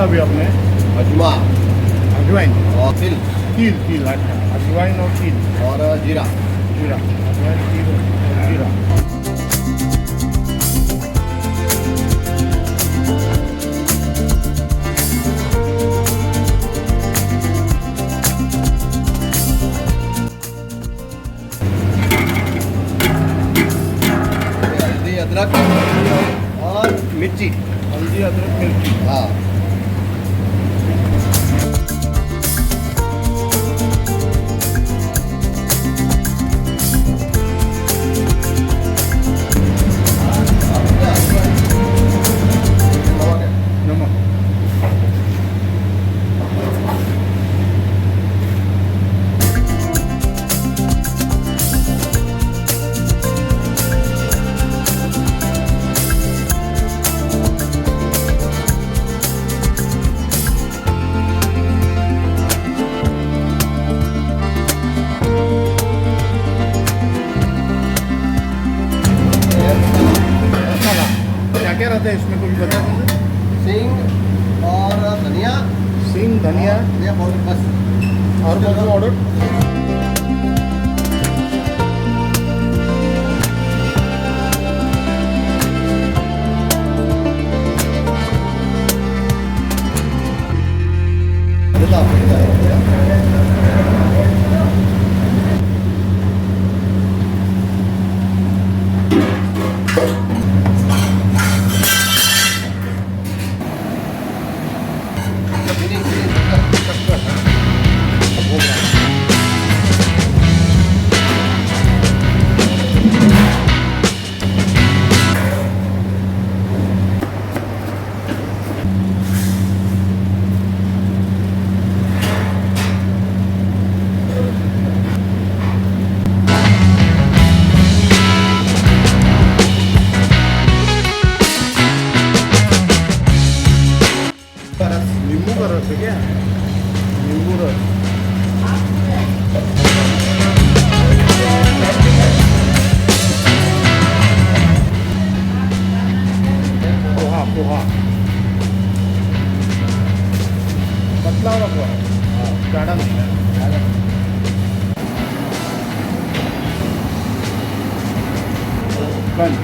अभी आपने? अजमा अजवाइन और तिल तिल अच्छा, अजवाइन और तिल और जीरा। जीरा, अजवाइन तिल और जीरा। हल्दी अदरक और मिर्ची। हल्दी अदरक मिर्ची। हाँ नमक। मसाला क्या क्या रहता है इसमें, कुछ बता दीजिए। सिंग और धनिया। सिंग, धनिया धनिया पाउडर बस। और कौन सा ऑर्डर? नींबू का रस है क्या? नींबू रस। पोहा पोहा पतला वाला पोहा, गाढ़ा नहीं। कंद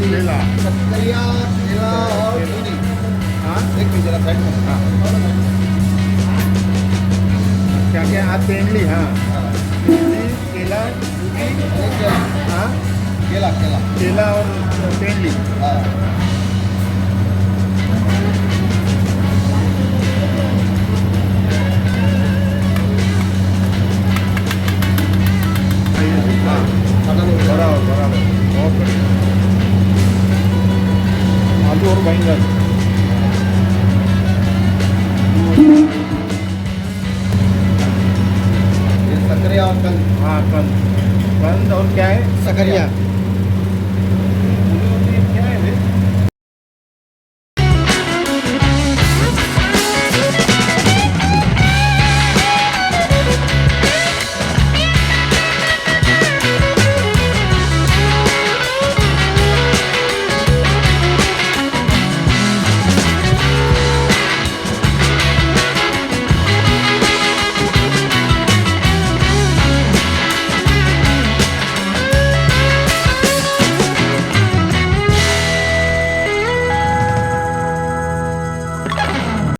केला। केला और पूरी। हाँ एक मिनट जरा साइड में। हाँ क्या क्या? आप तेंडली, हाँ तेंडली, केला, दूधी, हाँ केला केला केला और तेंडली। हाँ बराबर बराबर, बहुत बढ़िया। आलू और बैंगन। ये सकरिया और कंद। हाँ कंद, कंद और क्या है? सकरिया।